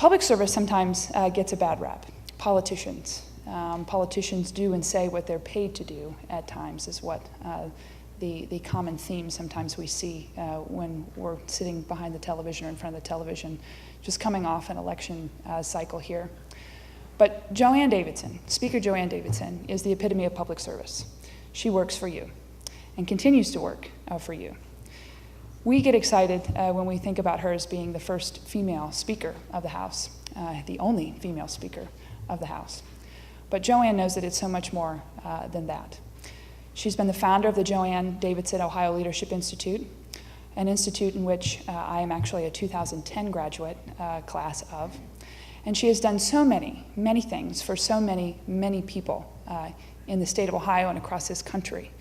Public service sometimes gets a bad rap. Politicians do and say what they're paid to do at times is what the common theme sometimes we see when we're sitting behind the television or in front of the television, just coming off an election cycle here. But Joanne Davidson, Speaker Joanne Davidson, is the epitome of public service. She works for you and continues to work for you. We get excited when we think about her as being the first female Speaker of the House, the only female Speaker of the House. But Joanne knows that it's so much more than that. She's been the founder of the Joanne Davidson Ohio Leadership Institute, an institute in which I am actually a 2010 graduate class of. And she has done so many things for so many people in the state of Ohio and across this country.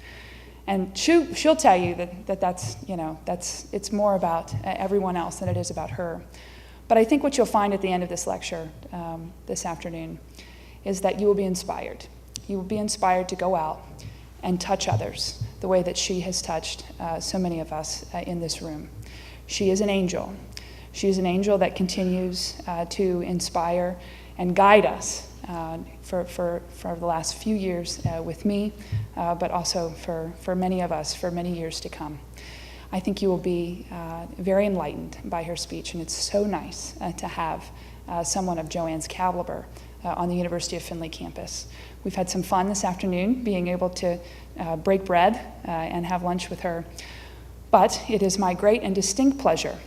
And she'll tell you that's it's more about everyone else than it is about her. But I think what you'll find at the end of this lecture this afternoon is that you will be inspired. You will be inspired to go out and touch others the way that she has touched so many of us in this room. She is an angel. She is an angel that continues to inspire and guide us for the last few years with me, but also for many of us for many years to come. I think you will be very enlightened by her speech, and it's so nice to have someone of Joanne's caliber on the University of Findlay campus. We've had some fun this afternoon being able to break bread and have lunch with her, but it is my great and distinct pleasure,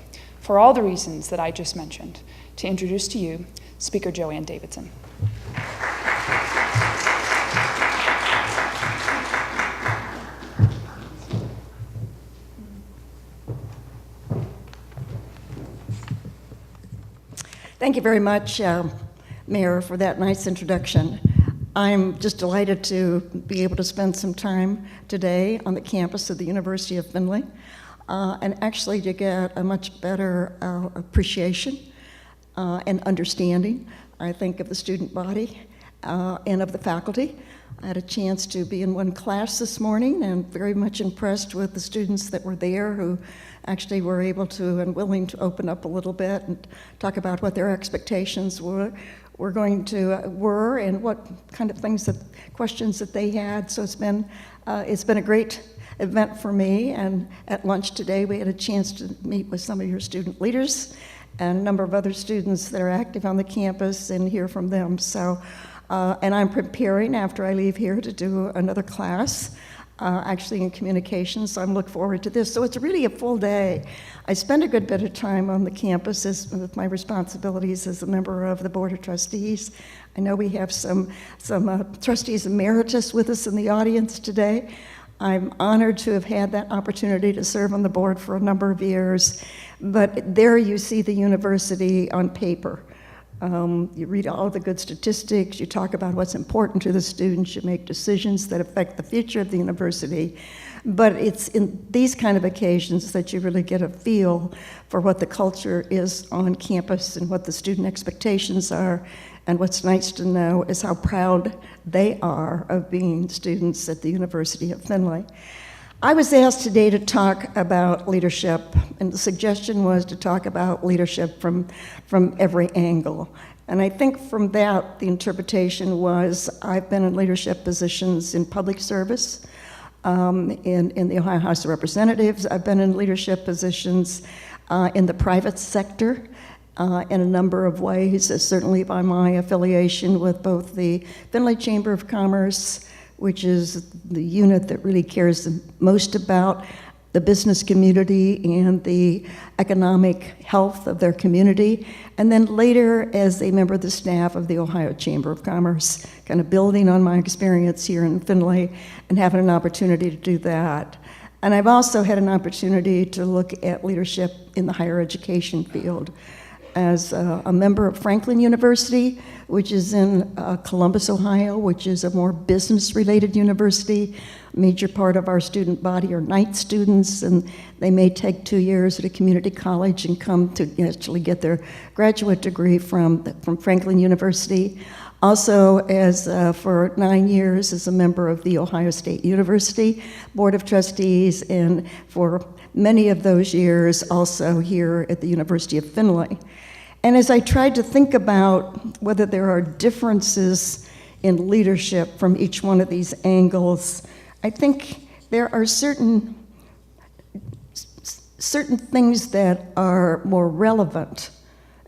for all the reasons that I just mentioned, to introduce to you Speaker Joanne Davidson. Thank you very much, Mayor, for that nice introduction. I'm just delighted to be able to spend some time today on the campus of the University of Findlay and actually to get a much better appreciation and understanding, I think, of the student body and of the faculty. I had a chance to be in one class this morning and very much impressed with the students that were there who actually were able to and willing to open up a little bit and talk about what their expectations were and what kind of questions that they had. So it's been a great event for me. And at lunch today, we had a chance to meet with some of your student leaders and a number of other students that are active on the campus and hear from them. So, and I'm preparing after I leave here to do another class, actually in communications, so I'm looking forward to this. So it's really a full day. I spend a good bit of time on the campus with my responsibilities as a member of the Board of Trustees. I know we have some trustees emeritus with us in the audience today. I'm honored to have had that opportunity to serve on the board for a number of years, but there you see the university on paper. You read all the good statistics, you talk about what's important to the students, you make decisions that affect the future of the university, but it's in these kind of occasions that you really get a feel for what the culture is on campus and what the student expectations are, and what's nice to know is how proud they are of being students at the University of Findlay. I was asked today to talk about leadership, and the suggestion was to talk about leadership from every angle. And I think from that, the interpretation was I've been in leadership positions in public service, in the Ohio House of Representatives. I've been in leadership positions in the private sector in a number of ways, certainly by my affiliation with both the Findlay Chamber of Commerce, which is the unit that really cares the most about the business community and the economic health of their community, and then later as a member of the staff of the Ohio Chamber of Commerce, kind of building on my experience here in Findlay and having an opportunity to do that. And I've also had an opportunity to look at leadership in the higher education field as a member of Franklin University, which is in Columbus, Ohio, which is a more business-related university. A major part of our student body are night students, and they may take 2 years at a community college and come to actually get their graduate degree from Franklin University. Also, as for 9 years as a member of the Ohio State University Board of Trustees, and for many of those years also here at the University of Findlay. And as I tried to think about whether there are differences in leadership from each one of these angles, I think there are certain things that are more relevant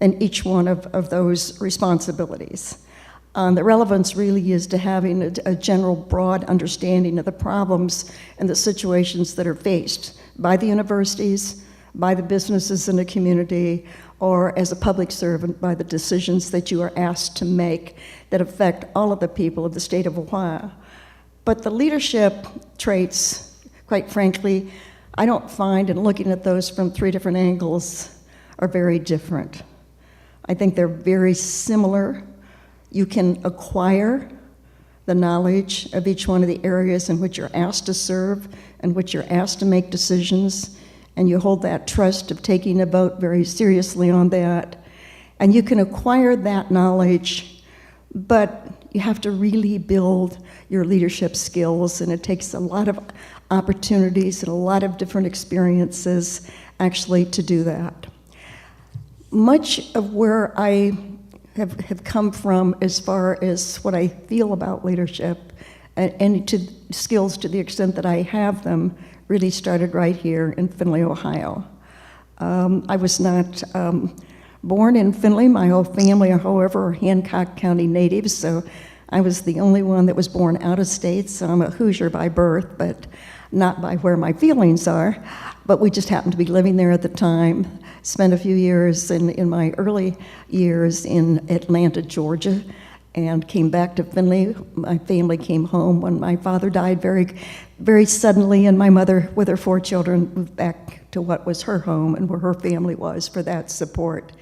in each one of those responsibilities. The relevance really is to having a general broad understanding of the problems and the situations that are faced by the universities, by the businesses in the community, or as a public servant by the decisions that you are asked to make that affect all of the people of the state of Ohio. But the leadership traits, quite frankly, I don't find, in looking at those from 3 different angles, are very different. I think they're very similar. You can acquire the knowledge of each one of the areas in which you're asked to serve and which you're asked to make decisions, and you hold that trust of taking a vote very seriously on that. And you can acquire that knowledge, but you have to really build your leadership skills, and it takes a lot of opportunities and a lot of different experiences actually to do that. Much of where I have come from as far as what I feel about leadership and to skills to the extent that I have them really started right here in Findlay, Ohio. I was not born in Findlay. My whole family, however, are Hancock County natives, so I was the only one that was born out of state, so I'm a Hoosier by birth, but not by where my feelings are. But we just happened to be living there at the time. Spent a few years in my early years in Atlanta, Georgia, and came back to Findlay. My family came home when my father died very, very suddenly, and my mother, with her 4 children, moved back to what was her home and where her family was for that support.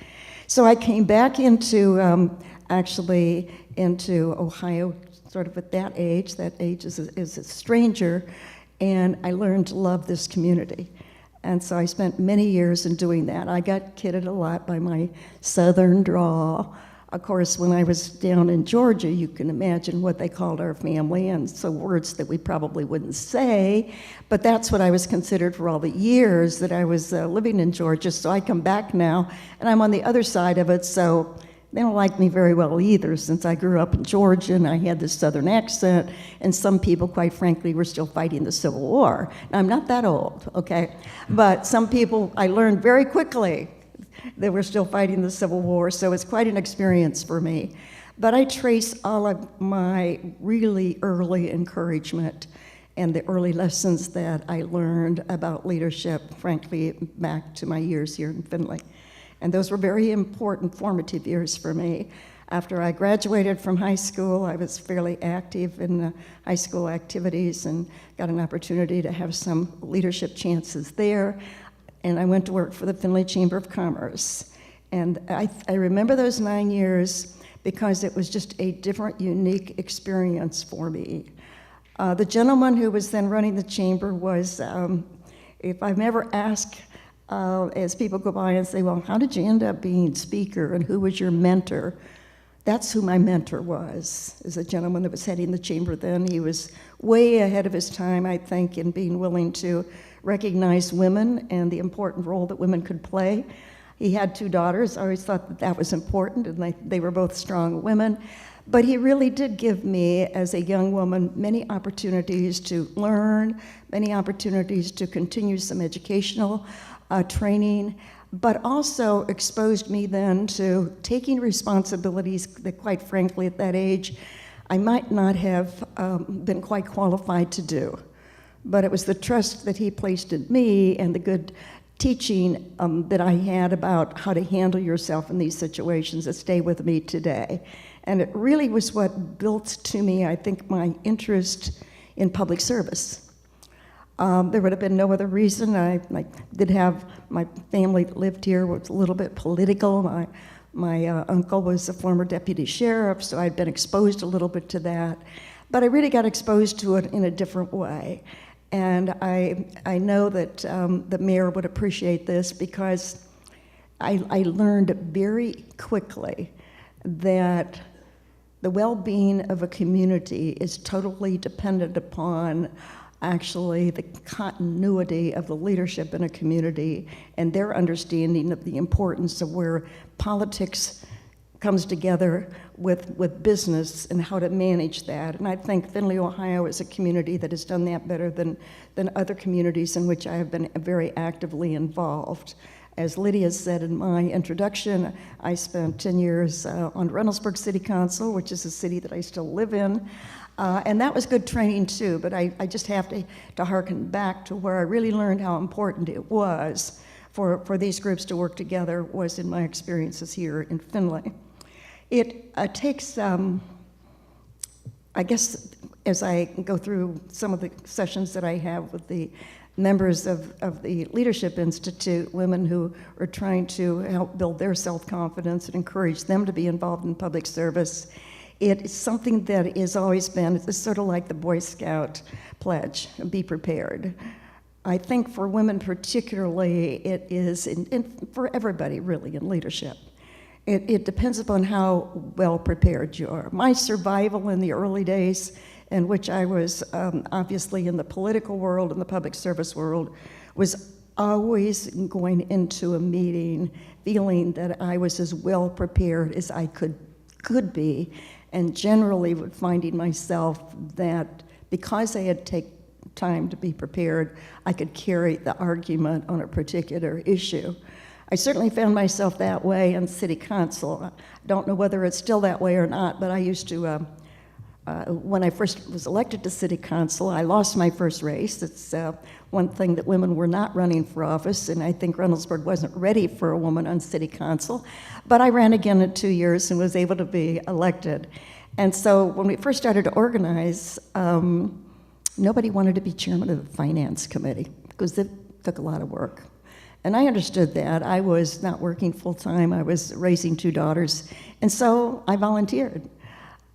So I came back into, actually into Ohio sort of at that age. That age is a stranger, and I learned to love this community. And so I spent many years in doing that. I got kidded a lot by my southern drawl. Of course, when I was down in Georgia, you can imagine what they called our family, and so words that we probably wouldn't say, but that's what I was considered for all the years that I was living in Georgia. So I come back now, and I'm on the other side of it, so they don't like me very well either, since I grew up in Georgia and I had this southern accent, and some people, quite frankly, were still fighting the Civil War. Now, I'm not that old, okay? But some people, I learned very quickly that we're still fighting the Civil War, so it's quite an experience for me. But I trace all of my really early encouragement and the early lessons that I learned about leadership, frankly, back to my years here in Findlay. And those were very important formative years for me. After I graduated from high school, I was fairly active in high school activities and got an opportunity to have some leadership chances there. And I went to work for the Findlay Chamber of Commerce. And I remember those 9 years because it was just a different, unique experience for me. The gentleman who was then running the chamber was, if I'm ever asked, as people go by and say, well, how did you end up being speaker and who was your mentor? That's who my mentor was, is a gentleman that was heading the chamber then. He was way ahead of his time, I think, in being willing to recognize women and the important role that women could play. He had 2 daughters. I always thought that that was important, and they were both strong women. But he really did give me, as a young woman, many opportunities to learn, many opportunities to continue some educational training, but also exposed me then to taking responsibilities that, quite frankly, at that age, I might not have been quite qualified to do. But it was the trust that he placed in me and the good teaching that I had about how to handle yourself in these situations that stay with me today. And it really was what built to me, I think, my interest in public service. There would have been no other reason. I did have my family that lived here, was a little bit political. My uncle was a former deputy sheriff, so I'd been exposed a little bit to that. But I really got exposed to it in a different way. And I know that the mayor would appreciate this because I learned very quickly that the well-being of a community is totally dependent upon actually the continuity of the leadership in a community and their understanding of the importance of where politics comes together with business and how to manage that. And I think Findlay, Ohio is a community that has done that better than other communities in which I have been very actively involved. As Lydia said in my introduction, I spent 10 years on Reynoldsburg City Council, which is a city that I still live in. And that was good training too, but I just have to harken back to where I really learned how important it was for these groups to work together was in my experiences here in Findlay. It takes, I guess, as I go through some of the sessions that I have with the members of the Leadership Institute, women who are trying to help build their self-confidence and encourage them to be involved in public service, it's something that has always been, it's sort of like the Boy Scout pledge, be prepared. I think for women particularly, it is, for everybody really in leadership, it depends upon how well prepared you are. My survival in the early days, in which I was obviously in the political world and the public service world, was always going into a meeting feeling that I was as well prepared as I could be, and generally finding myself that because I had taken time to be prepared, I could carry the argument on a particular issue. I certainly found myself that way in city council. I don't know whether it's still that way or not, but I used to, when I first was elected to city council, I lost my first race. It's one thing that women were not running for office, and I think Reynoldsburg wasn't ready for a woman on city council. But I ran again in 2 years and was able to be elected. And so when we first started to organize, nobody wanted to be chairman of the finance committee because it took a lot of work. And I understood that. I was not working full-time. I was raising 2 daughters. And so I volunteered.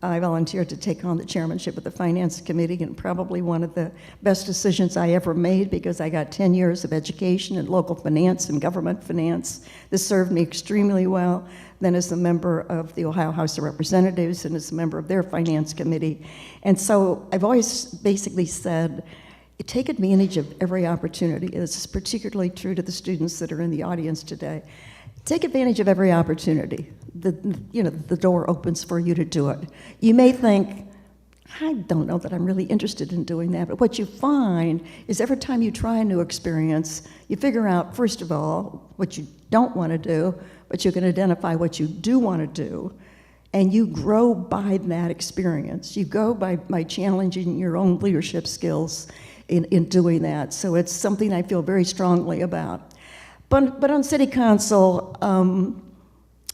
I volunteered to take on the chairmanship of the Finance Committee, and probably one of the best decisions I ever made because I got 10 years of education in local finance and government finance. This served me extremely well. Then as a member of the Ohio House of Representatives and as a member of their Finance Committee. And so I've always basically said, take advantage of every opportunity. This is particularly true to the students that are in the audience today. Take advantage of every opportunity. The door opens for you to do it. You may think, I don't know that I'm really interested in doing that, but what you find is every time you try a new experience, you figure out, first of all, what you don't want to do, but you can identify what you do want to do, and you grow by that experience. You go by challenging your own leadership skills in doing that. So it's something I feel very strongly about. But on city council,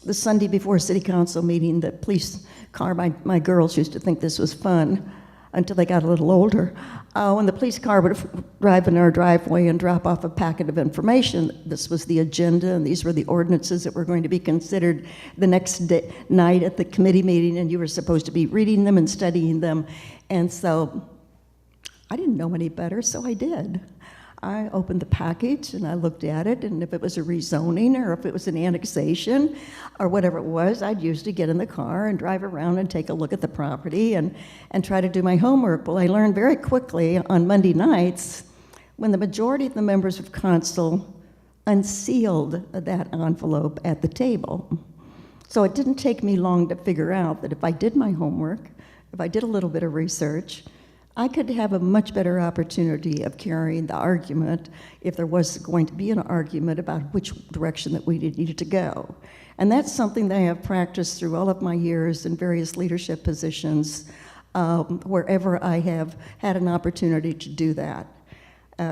the Sunday before city council meeting, the police car, my girls used to think this was fun until they got a little older. When the police car would drive in our driveway and drop off a packet of information, this was the agenda and these were the ordinances that were going to be considered the next night at the committee meeting, and you were supposed to be reading them and studying them. And so I didn't know any better, so I did. I opened the package and I looked at it, and if it was a rezoning or if it was an annexation or whatever it was, I'd usually get in the car and drive around and take a look at the property and try to do my homework. Well, I learned very quickly on Monday nights when the majority of the members of council unsealed that envelope at the table. So it didn't take me long to figure out that if I did my homework, if I did a little bit of research, I could have a much better opportunity of carrying the argument if there was going to be an argument about which direction that we needed to go. And that's something that I have practiced through all of my years in various leadership positions, wherever I have had an opportunity to do that.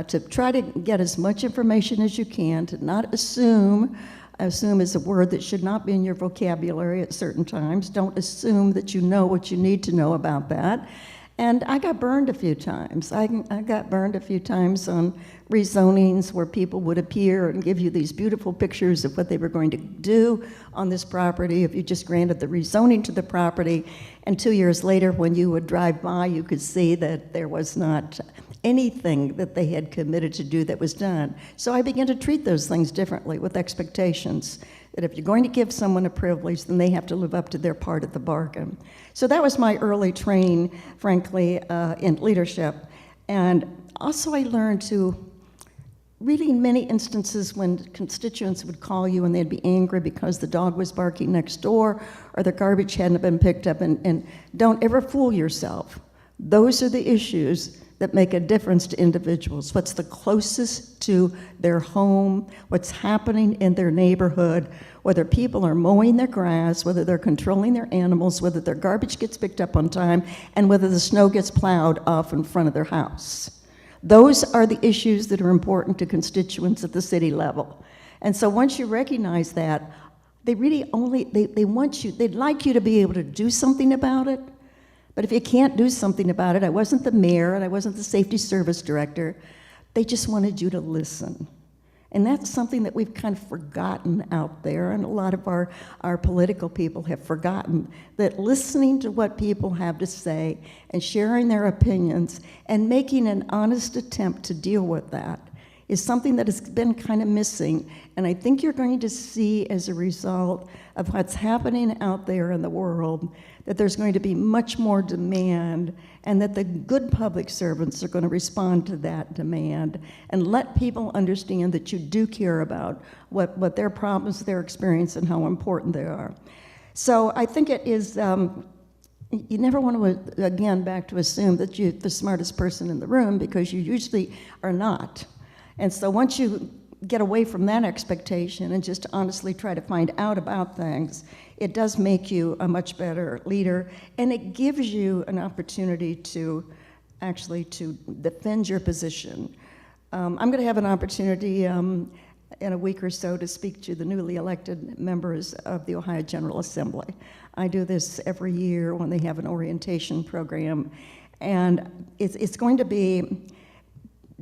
To try to get as much information as you can, to not assume. Assume is a word that should not be in your vocabulary at certain times. Don't assume that you know what you need to know about that. And I got burned a few times. I got burned a few times on rezonings where people would appear and give you these beautiful pictures of what they were going to do on this property if you just granted the rezoning to the property. And 2 years later, when you would drive by, you could see that there was not anything that they had committed to do that was done. So I began to treat those things differently with expectations that if you're going to give someone a privilege, then they have to live up to their part of the bargain. So that was my early training, frankly, in leadership. And also I learned to, really in many instances when constituents would call you and they'd be angry because the dog was barking next door or the garbage hadn't been picked up, and don't ever fool yourself. Those are the issues that make a difference to individuals. What's the closest to their home, what's happening in their neighborhood, whether people are mowing their grass, whether they're controlling their animals, whether their garbage gets picked up on time, and whether the snow gets plowed off in front of their house. Those are the issues that are important to constituents at the city level. And so once you recognize that, they really only, they want you, they'd like you to be able to do something about it. But if you can't do something about it, I wasn't the mayor and I wasn't the safety service director, they just wanted you to listen. And that's something that we've kind of forgotten out there, and a lot of our political people have forgotten, that listening to what people have to say and sharing their opinions and making an honest attempt to deal with that is something that has been kind of missing. And I think you're going to see, as a result of what's happening out there in the world, that there's going to be much more demand, and that the good public servants are going to respond to that demand and let people understand that you do care about what their problems, their experience, and how important they are. So I think it is, you never want to, again, back to assume that you're the smartest person in the room, because you usually are not. And so once you get away from that expectation and just honestly try to find out about things, it does make you a much better leader, and it gives you an opportunity to actually to defend your position. I'm going to have an opportunity in a week or so to speak to the newly elected members of the Ohio General Assembly. I do this every year when they have an orientation program, and it's going to be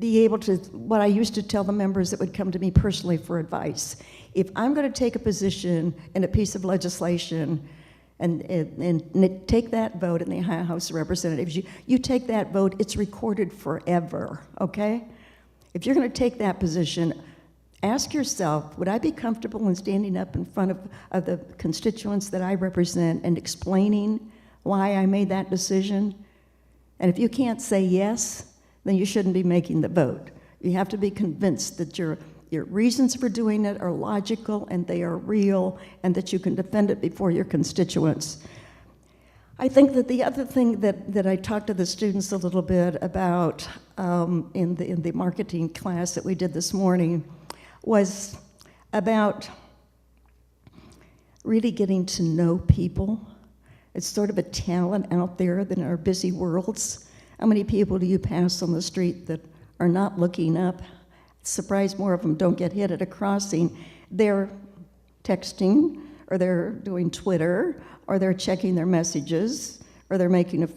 able to, what I used to tell the members that would come to me personally for advice. If I'm going to take a position in a piece of legislation and take that vote in the Ohio House of Representatives, you take that vote, it's recorded forever, okay? If you're going to take that position, ask yourself, would I be comfortable in standing up in front of the constituents that I represent and explaining why I made that decision? And if you can't say yes, then you shouldn't be making the vote. You have to be convinced that your reasons for doing it are logical and they are real, and that you can defend it before your constituents. I think that the other thing that I talked to the students a little bit about in the marketing class that we did this morning was about really getting to know people. It's sort of a talent out there in our busy worlds. How many people do you pass on the street that are not looking up? Surprised more of them don't get hit at a crossing. They're texting, or they're doing Twitter, or they're checking their messages, or they're making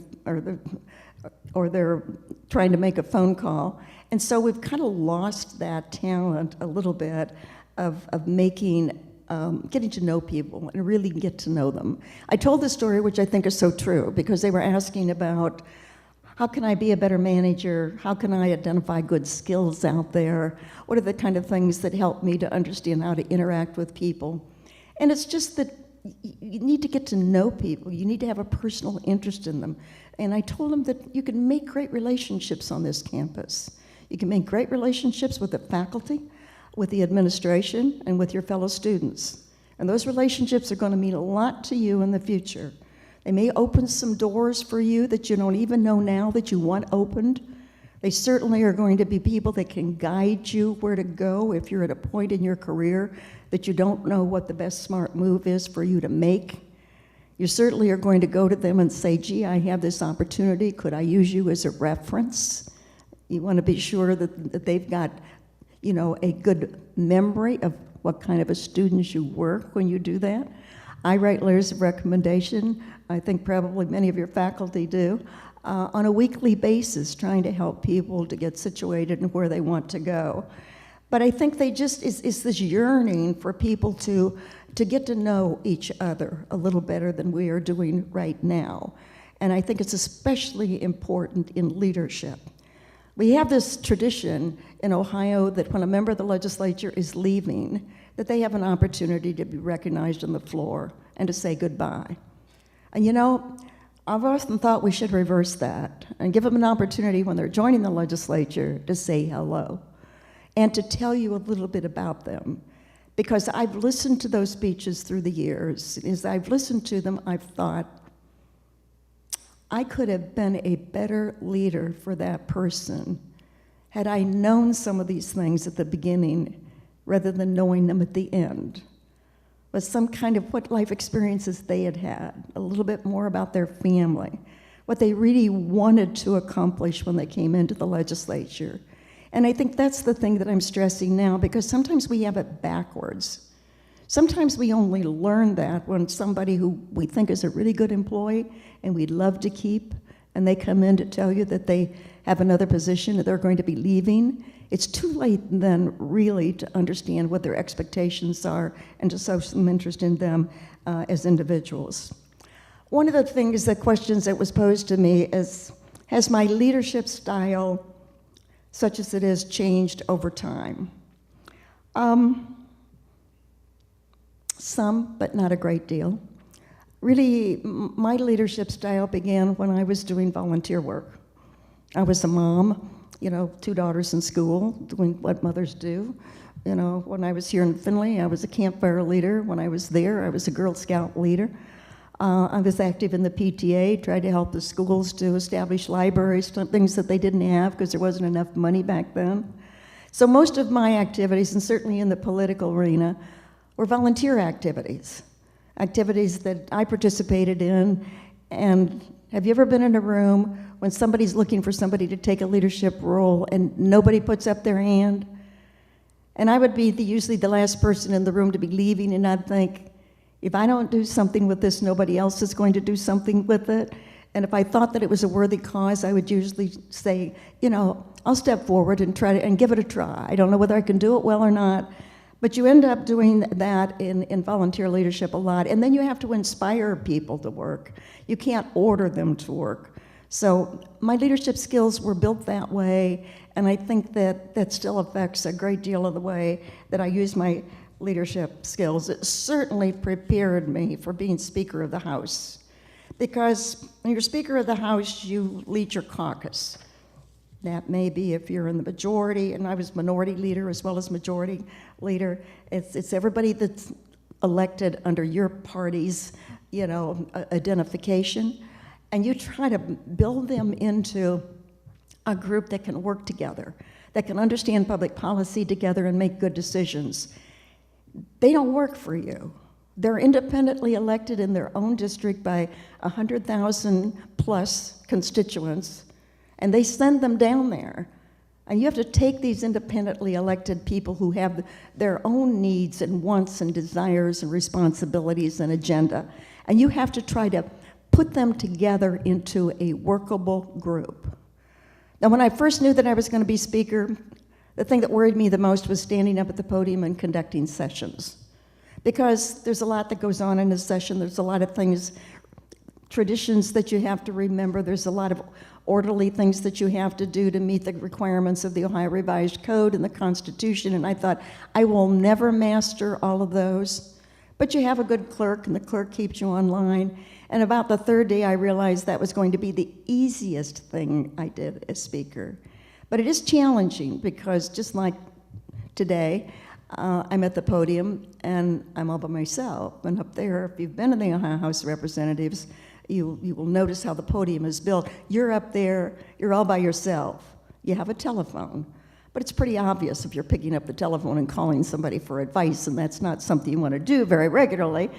or they're trying to make a phone call. And so we've kind of lost that talent a little bit of making, getting to know people and really get to know them. I told this story, which I think is so true, because they were asking about, how can I be a better manager? How can I identify good skills out there? What are the kind of things that help me to understand how to interact with people? And it's just that you need to get to know people. You need to have a personal interest in them. And I told them that you can make great relationships on this campus. You can make great relationships with the faculty, with the administration, and with your fellow students. And those relationships are going to mean a lot to you in the future. They may open some doors for you that you don't even know now that you want opened. They certainly are going to be people that can guide you where to go if you're at a point in your career that you don't know what the best smart move is for you to make. You certainly are going to go to them and say, gee, I have this opportunity. Could I use you as a reference? You want to be sure that they've got, you know, a good memory of what kind of a student you were when you do that. I write letters of recommendation. I think probably many of your faculty do, on a weekly basis, trying to help people to get situated and where they want to go. But I think they just, it's this yearning for people to get to know each other a little better than we are doing right now. And I think it's especially important in leadership. We have this tradition in Ohio that when a member of the legislature is leaving, that they have an opportunity to be recognized on the floor and to say goodbye. And you know, I've often thought we should reverse that and give them an opportunity when they're joining the legislature to say hello and to tell you a little bit about them. Because I've listened to those speeches through the years. As I've listened to them, I've thought, I could have been a better leader for that person had I known some of these things at the beginning rather than knowing them at the end. But some kind of what life experiences they had had, a little bit more about their family, what they really wanted to accomplish when they came into the legislature. And I think that's the thing that I'm stressing now, because sometimes we have it backwards. Sometimes we only learn that when somebody who we think is a really good employee and we'd love to keep, and they come in to tell you that they have another position, that they're going to be leaving. It's too late then, really, to understand what their expectations are and to show some interest in them as individuals. One of the things, the questions that was posed to me is, has my leadership style, such as it is, changed over time? Some, but not a great deal. Really, my leadership style began when I was doing volunteer work. I was a mom, 2 daughters in school, doing what mothers do. When I was here in Findlay, I was a campfire leader. When I was there, I was a Girl Scout leader. I was active in the PTA, tried to help the schools to establish libraries, things that they didn't have because there wasn't enough money back then. So most of my activities, and certainly in the political arena, were volunteer activities that I participated in. And have you ever been in a room when somebody's looking for somebody to take a leadership role and nobody puts up their hand? And I would be usually the last person in the room to be leaving, and I'd think, if I don't do something with this, nobody else is going to do something with it. And if I thought that it was a worthy cause, I would usually say, I'll step forward and try to and give it a try. I don't know whether I can do it well or not, but you end up doing that in volunteer leadership a lot. And then you have to inspire people to work. You can't order them to work. So my leadership skills were built that way, and I think that still affects a great deal of the way that I use my leadership skills. It certainly prepared me for being Speaker of the House, because when you're Speaker of the House, you lead your caucus. That may be if you're in the majority, and I was minority leader as well as majority leader. It's everybody that's elected under your party's, identification, and you try to build them into a group that can work together, that can understand public policy together and make good decisions. They don't work for you. They're independently elected in their own district by 100,000 plus constituents, and they send them down there. And you have to take these independently elected people who have their own needs and wants and desires and responsibilities and agenda, and you have to try to put them together into a workable group. Now, when I first knew that I was going to be Speaker, the thing that worried me the most was standing up at the podium and conducting sessions. Because there's a lot that goes on in a session, there's a lot of things, traditions that you have to remember, there's a lot of orderly things that you have to do to meet the requirements of the Ohio Revised Code and the Constitution, and I thought, I will never master all of those. But you have a good clerk, and the clerk keeps you on line. And about the third day, I realized that was going to be the easiest thing I did as Speaker. But it is challenging, because just like today, I'm at the podium, and I'm all by myself. And up there, if you've been in the Ohio House of Representatives, you will notice how the podium is built. You're up there, you're all by yourself. You have a telephone. But it's pretty obvious if you're picking up the telephone and calling somebody for advice, and that's not something you want to do very regularly.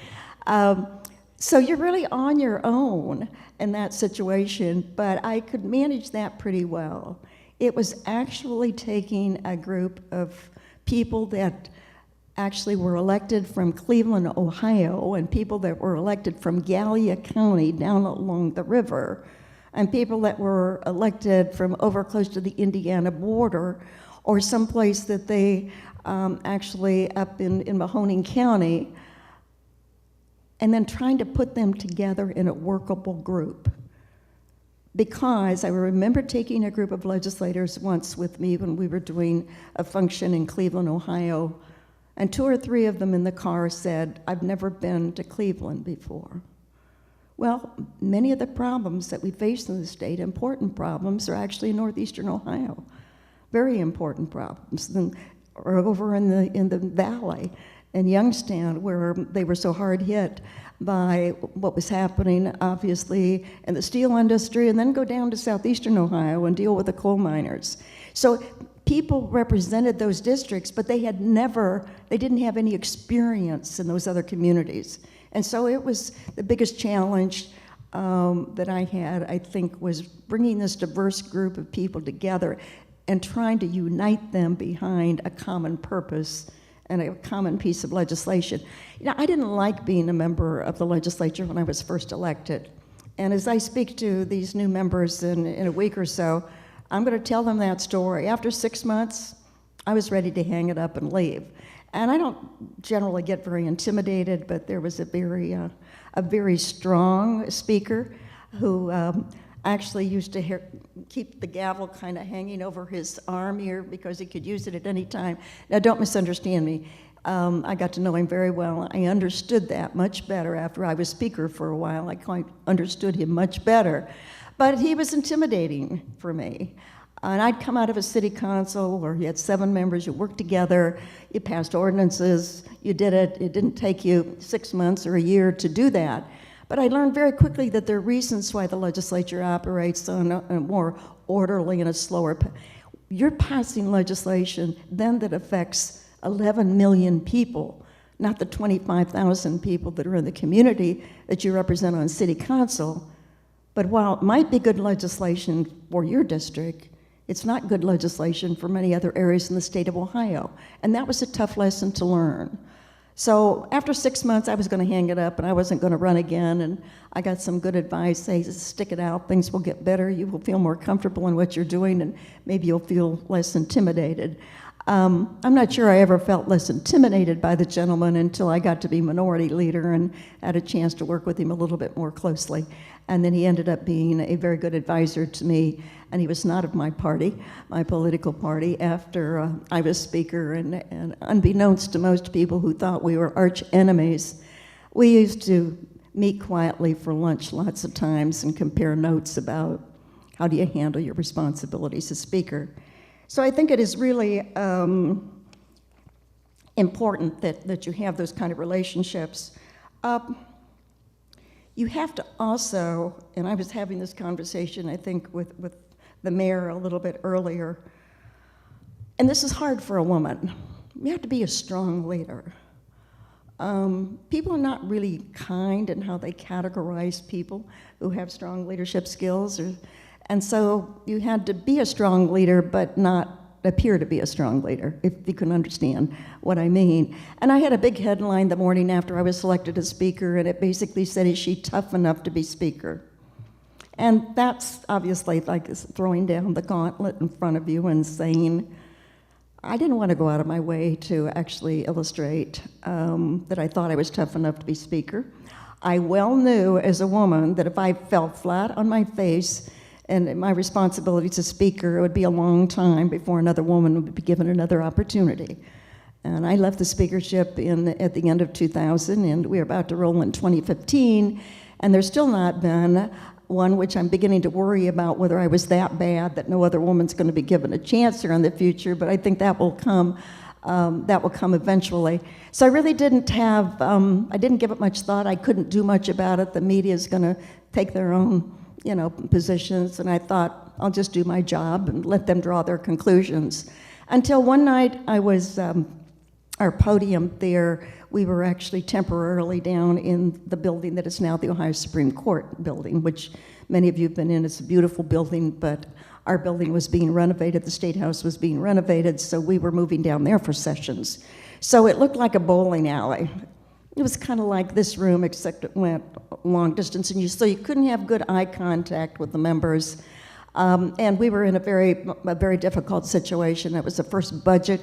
So you're really on your own in that situation, but I could manage that pretty well. It was actually taking a group of people that actually were elected from Cleveland, Ohio, and people that were elected from Gallia County down along the river, and people that were elected from over close to the Indiana border, or someplace that they actually up in Mahoning County, and then trying to put them together in a workable group. Because I remember taking a group of legislators once with me when we were doing a function in Cleveland, Ohio, and 2 or 3 of them in the car said, I've never been to Cleveland before. Well, many of the problems that we face in the state, important problems, are actually in northeastern Ohio. Very important problems. Or over in the valley, in Youngstown, where they were so hard hit by what was happening, obviously, in the steel industry, and then go down to southeastern Ohio and deal with the coal miners. So people represented those districts, but they didn't have any experience in those other communities. And so it was the biggest challenge that I had, I think, was bringing this diverse group of people together and trying to unite them behind a common purpose and a common piece of legislation. You know, I didn't like being a member of the legislature when I was first elected. And as I speak to these new members in a week or so, I'm going to tell them that story. After 6 months, I was ready to hang it up and leave. And I don't generally get very intimidated, but there was a very strong speaker who actually used to keep the gavel kind of hanging over his arm here because he could use it at any time. Now, don't misunderstand me. I got to know him very well. I understood that much better after I was speaker for a while. I quite understood him much better. But he was intimidating for me. And I'd come out of a city council where you had 7 members, you worked together, you passed ordinances, you did it. It didn't take you 6 months or a year to do that. But I learned very quickly that there are reasons why the legislature operates on a more orderly and a slower. You're passing legislation then that affects 11 million people, not the 25,000 people that are in the community that you represent on city council. But while it might be good legislation for your district, it's not good legislation for many other areas in the state of Ohio. And that was a tough lesson to learn. So after 6 months, I was going to hang it up, and I wasn't going to run again. And I got some good advice, say, stick it out, things will get better, you will feel more comfortable in what you're doing, and maybe you'll feel less intimidated. I'm not sure I ever felt less intimidated by the gentleman until I got to be minority leader and had a chance to work with him a little bit more closely. And then he ended up being a very good advisor to me, and he was not of my party, my political party, after I was speaker. And unbeknownst to most people who thought we were arch enemies, we used to meet quietly for lunch lots of times and compare notes about how do you handle your responsibilities as speaker. So I think it is really important that you have those kind of relationships. You have to also, and I was having this conversation, I think, with the mayor a little bit earlier, and this is hard for a woman. You have to be a strong leader. People are not really kind in how they categorize people who have strong leadership skills, and so you had to be a strong leader, but not appear to be a strong leader, if you can understand what I mean. And I had a big headline the morning after I was selected as speaker, and it basically said, is she tough enough to be speaker? And that's obviously like throwing down the gauntlet in front of you and saying, I didn't want to go out of my way to actually illustrate that I thought I was tough enough to be speaker. I well knew as a woman that if I fell flat on my face and my responsibilities as speaker, it would be a long time before another woman would be given another opportunity. And I left the speakership at the end of 2000, and we were about to roll in 2015, and there's still not been one, which I'm beginning to worry about whether I was that bad that no other woman's going to be given a chance here in the future, but I think that will come. That will come eventually. So I really didn't have, I didn't give it much thought. I couldn't do much about it. The media is going to take their own positions, and I thought, I'll just do my job and let them draw their conclusions. Until one night, I was, our podium there, we were actually temporarily down in the building that is now the Ohio Supreme Court building, which many of you have been in. It's a beautiful building, but our building was being renovated, the State House was being renovated, so we were moving down there for sessions. So it looked like a bowling alley. It was kind of like this room, except it went long distance, and so you couldn't have good eye contact with the members. And we were in a very difficult situation. It was the first budget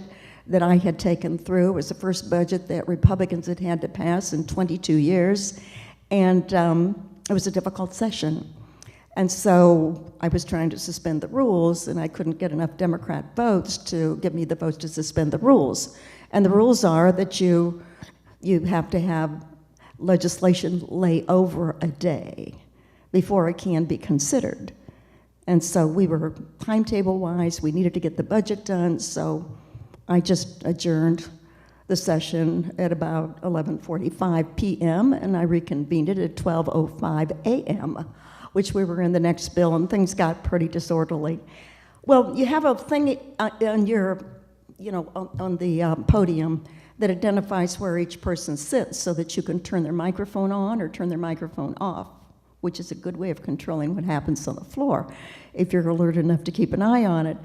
that I had taken through. It was the first budget that Republicans had to pass in 22 years, and it was a difficult session. And so I was trying to suspend the rules, and I couldn't get enough Democrat votes to give me the votes to suspend the rules. And the rules are that you have to have legislation lay over a day before it can be considered. And so we were timetable-wise, we needed to get the budget done, so I just adjourned the session at about 11:45 p.m., and I reconvened it at 12:05 a.m., which we were in the next bill, and things got pretty disorderly. Well, you have a thing on your, on the podium that identifies where each person sits so that you can turn their microphone on or turn their microphone off, which is a good way of controlling what happens on the floor, if you're alert enough to keep an eye on it.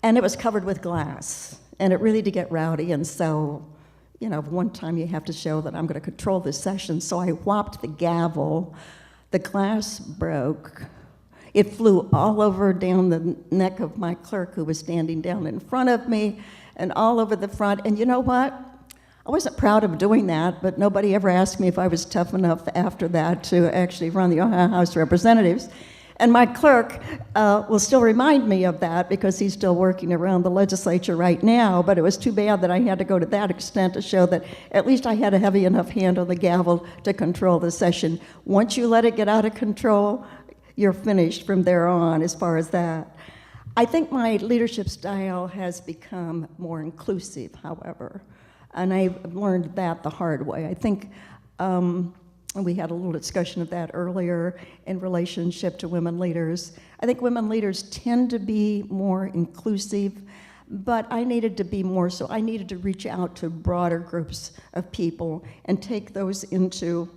And it was covered with glass, and it really did get rowdy, and so, one time you have to show that I'm going to control this session, so I whopped the gavel, the glass broke, it flew all over down the neck of my clerk who was standing down in front of me, and all over the front, and you know what? I wasn't proud of doing that, but nobody ever asked me if I was tough enough after that to actually run the Ohio House of Representatives. And my clerk will still remind me of that because he's still working around the legislature right now, but it was too bad that I had to go to that extent to show that at least I had a heavy enough hand on the gavel to control the session. Once you let it get out of control, you're finished from there on as far as that. I think my leadership style has become more inclusive, however. And I've learned that the hard way. I think we had a little discussion of that earlier in relationship to women leaders. I think women leaders tend to be more inclusive, but I needed to be more so. I needed to reach out to broader groups of people and take those into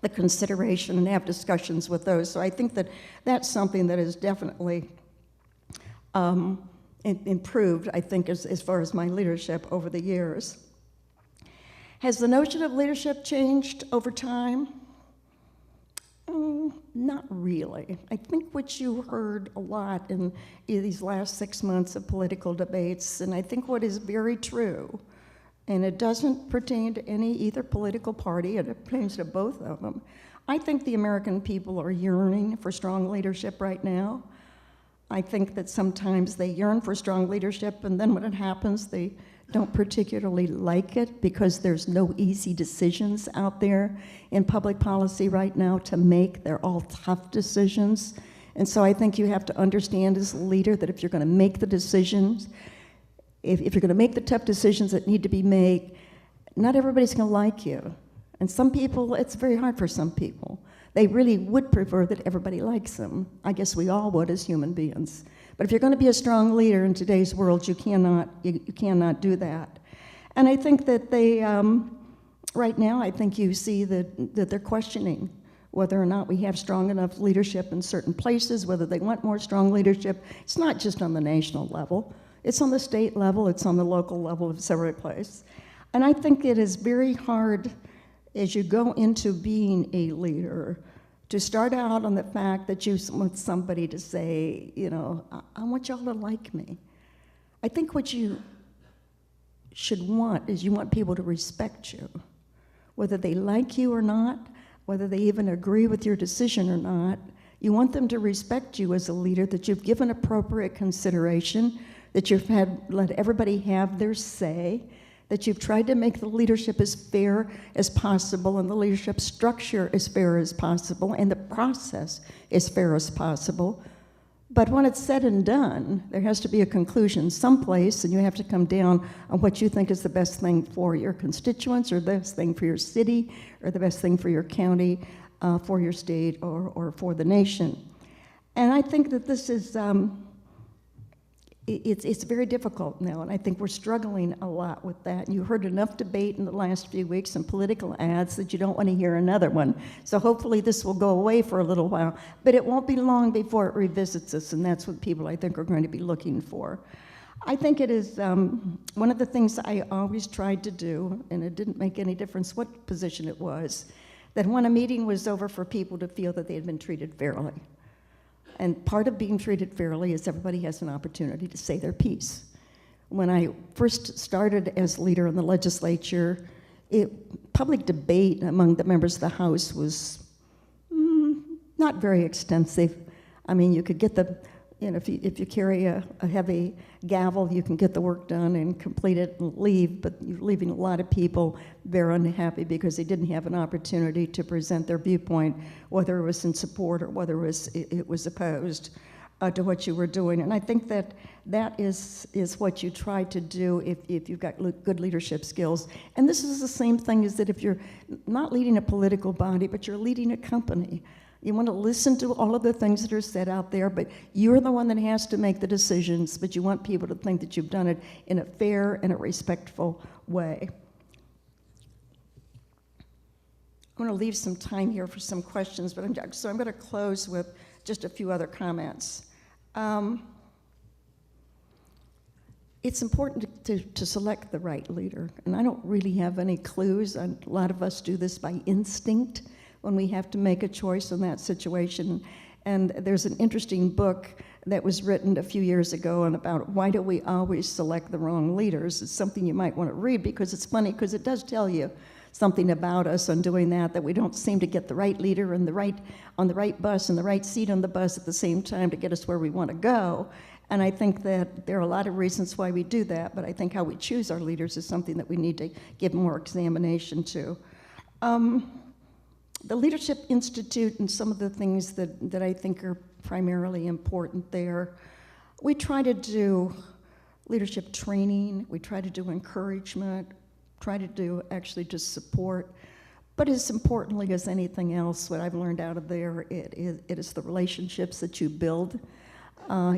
the consideration and have discussions with those. So I think that that's something that is definitely improved, I think, as far as my leadership over the years. Has the notion of leadership changed over time? Not really. I think what you heard a lot in these last 6 months of political debates, and I think what is very true, and it doesn't pertain to any either political party, it pertains to both of them. I think the American people are yearning for strong leadership right now. I think that sometimes they yearn for strong leadership, and then when it happens, they don't particularly like it because there's no easy decisions out there in public policy right now to make. They're all tough decisions. And so I think you have to understand as a leader that if you're going to make the decisions, if you're going to make the tough decisions that need to be made, not everybody's going to like you. And some people, it's very hard for some people. They really would prefer that everybody likes them. I guess we all would as human beings. But if you're going to be a strong leader in today's world, you cannot do that. And I think that they, right now, I think you see that they're questioning whether or not we have strong enough leadership in certain places, whether they want more strong leadership. It's not just on the national level. It's on the state level. It's on the local level. It's every place. And I think it is very hard as you go into being a leader to start out on the fact that you want somebody to say, I want y'all to like me. I think what you should want is you want people to respect you, whether they like you or not, whether they even agree with your decision or not. You want them to respect you as a leader, that you've given appropriate consideration, that you've let everybody have their say, that you've tried to make the leadership as fair as possible and the leadership structure as fair as possible and the process as fair as possible. But when it's said and done, there has to be a conclusion someplace, and you have to come down on what you think is the best thing for your constituents, or the best thing for your city, or the best thing for your county, for your state, or for the nation. And I think that this is it's very difficult now, and I think we're struggling a lot with that. You heard enough debate in the last few weeks and political ads that you don't want to hear another one. So hopefully this will go away for a little while, but it won't be long before it revisits us, and that's what people, I think, are going to be looking for. I think it is one of the things I always tried to do, and it didn't make any difference what position it was, that when a meeting was over, for people to feel that they had been treated fairly. And part of being treated fairly is everybody has an opportunity to say their piece. When I first started as leader in the legislature, public debate among the members of the House was not very extensive. I mean, you could get the if you carry a heavy gavel, you can get the work done and complete it and leave, but you're leaving a lot of people very unhappy because they didn't have an opportunity to present their viewpoint, whether it was in support or whether it was opposed to what you were doing. And I think that is what you try to do if you've got good leadership skills. And this is the same thing as that if you're not leading a political body, but you're leading a company. You want to listen to all of the things that are said out there, but you're the one that has to make the decisions, but you want people to think that you've done it in a fair and a respectful way. I'm going to leave some time here for some questions, but I'm going to close with just a few other comments. It's important to select the right leader, and I don't really have any clues. A lot of us do this by instinct when we have to make a choice in that situation. And there's an interesting book that was written a few years ago and about why do we always select the wrong leaders. It's something you might want to read because it's funny, because it does tell you something about us on doing that we don't seem to get the right leader and on the right bus and the right seat on the bus at the same time to get us where we want to go. And I think that there are a lot of reasons why we do that, but I think how we choose our leaders is something that we need to give more examination to. The Leadership Institute and some of the things that I think are primarily important there, we try to do leadership training, we try to do encouragement, try to do actually just support. But as importantly as anything else, what I've learned out of there, it is the relationships that you build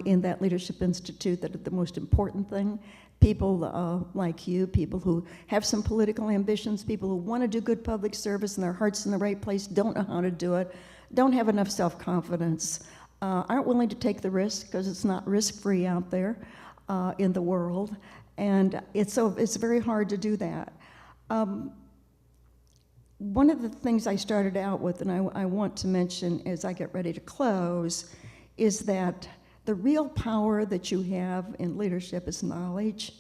in that Leadership Institute that are the most important thing. People like you, people who have some political ambitions, people who want to do good public service and their heart's in the right place, don't know how to do it, don't have enough self-confidence, aren't willing to take the risk because it's not risk-free out there in the world. And it's very hard to do that. One of the things I started out with, and I want to mention as I get ready to close, is that the real power that you have in leadership is knowledge.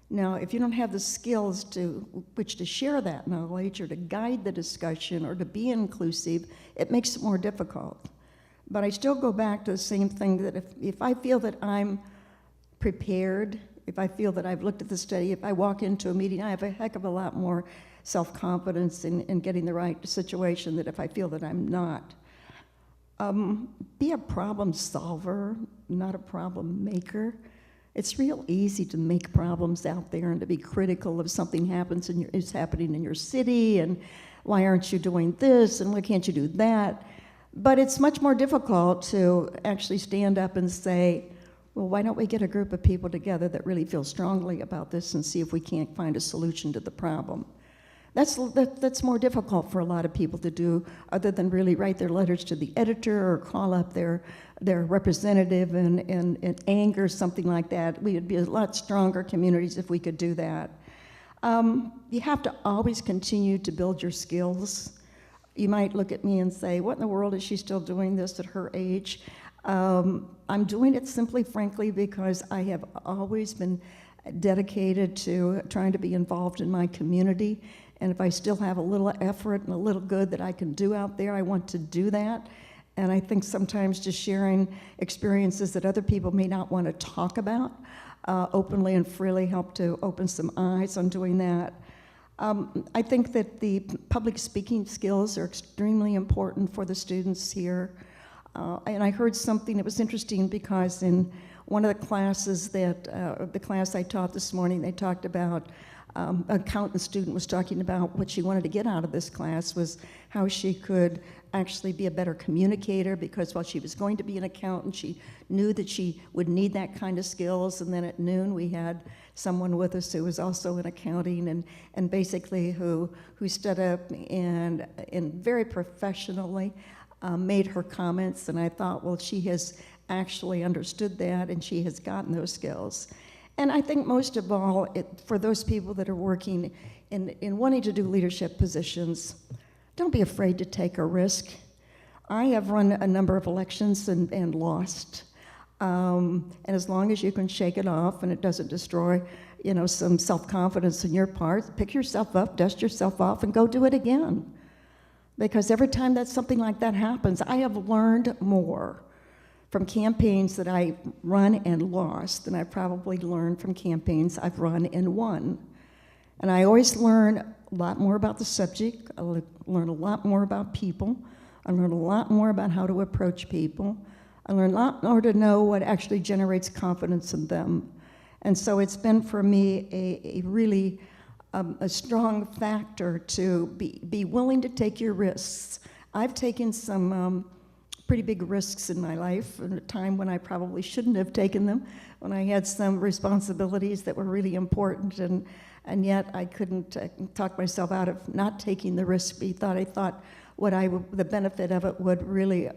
Now, if you don't have the skills to which to share that knowledge or to guide the discussion or to be inclusive, it makes it more difficult. But I still go back to the same thing, that if I feel that I'm prepared, if I feel that I've looked at the study, if I walk into a meeting, I have a heck of a lot more self-confidence in getting the right situation than if I feel that I'm not. Be a problem solver, not a problem maker. It's real easy to make problems out there and to be critical of something is happening in your city, and why aren't you doing this, and why can't you do that? But it's much more difficult to actually stand up and say, well, why don't we get a group of people together that really feel strongly about this and see if we can't find a solution to the problem? That's more difficult for a lot of people to do, other than really write their letters to the editor or call up their representative in anger, something like that. We would be a lot stronger communities if we could do that. You have to always continue to build your skills. You might look at me and say, what in the world is she still doing this at her age? I'm doing it simply, frankly, because I have always been dedicated to trying to be involved in my community. And if I still have a little effort and a little good that I can do out there, I want to do that. And I think sometimes just sharing experiences that other people may not want to talk about openly and freely help to open some eyes on doing that. I think that the public speaking skills are extremely important for the students here. And I heard something that was interesting, because in one of the classes the class I taught this morning, they talked about, an accountant student was talking about what she wanted to get out of this class was how she could actually be a better communicator, because while she was going to be an accountant, she knew that she would need that kind of skills. And then at noon, we had someone with us who was also in accounting and basically who stood up and very professionally made her comments. And I thought, well, she has actually understood that and she has gotten those skills. And I think most of all, for those people that are working in wanting to do leadership positions, don't be afraid to take a risk. I have run a number of elections and lost. And as long as you can shake it off and it doesn't destroy, some self-confidence on your part, pick yourself up, dust yourself off, and go do it again. Because every time that something like that happens, I have learned more from campaigns that I run and lost than I probably learned from campaigns I've run and won. And I always learn a lot more about the subject. I learn a lot more about people. I learn a lot more about how to approach people. I learn a lot more to know what actually generates confidence in them. And so it's been for me a really a strong factor to be willing to take your risks. I've taken some pretty big risks in my life at a time when I probably shouldn't have taken them, when I had some responsibilities that were really important, and yet I couldn't talk myself out of not taking the risk. I thought the benefit of it would really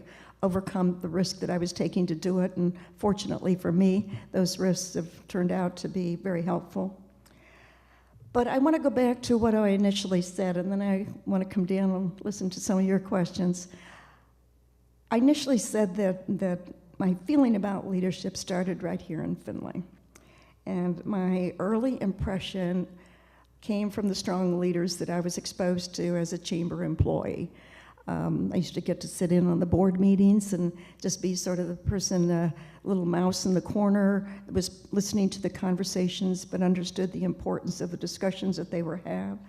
overcome the risk that I was taking to do it, and fortunately for me, those risks have turned out to be very helpful. But I want to go back to what I initially said, and then I want to come down and listen to some of your questions. I initially said that my feeling about leadership started right here in Findlay. And my early impression came from the strong leaders that I was exposed to as a chamber employee. I used to get to sit in on the board meetings and just be sort of the person, little mouse in the corner that was listening to the conversations but understood the importance of the discussions that they were having.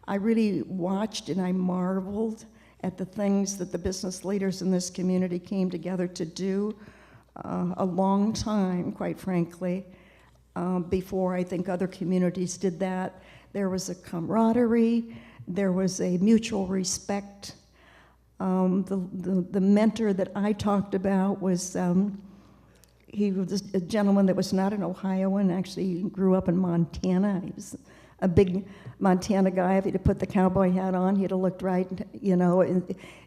I really watched and I marveled at the things that the business leaders in this community came together to do a long time, quite frankly, before I think other communities did that. There was a camaraderie, there was a mutual respect. The mentor that I talked about was, he was a gentleman that was not an Ohioan, actually he grew up in Montana. He was a big Montana guy. If he'd have put the cowboy hat on, he'd have looked right, you know,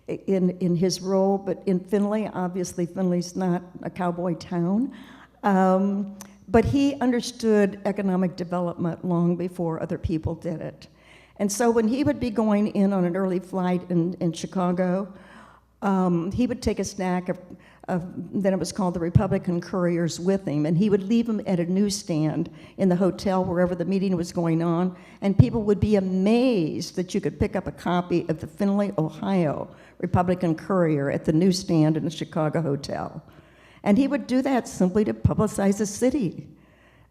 in his role. But in Findlay, obviously Findlay's not a cowboy town. But he understood economic development long before other people did it. And so when he would be going in on an early flight in Chicago, he would take a stack of then it was called the Republican Couriers with him, and he would leave them at a newsstand in the hotel wherever the meeting was going on, and people would be amazed that you could pick up a copy of the Findlay, Ohio Republican Courier at the newsstand in the Chicago hotel. And he would do that simply to publicize the city.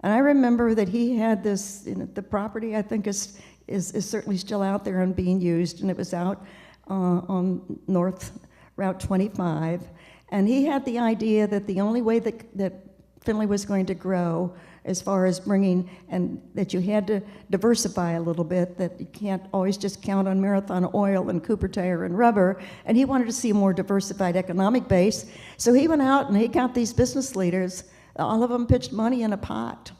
And I remember that he had this, you know, the property I think is certainly still out there and being used, and it was out on North Route 25. And he had the idea that the only way that Findlay was going to grow as far as bringing, and that you had to diversify a little bit, that you can't always just count on Marathon Oil and Cooper Tire and Rubber, and he wanted to see a more diversified economic base. So he went out and he got these business leaders, all of them pitched money in a pot.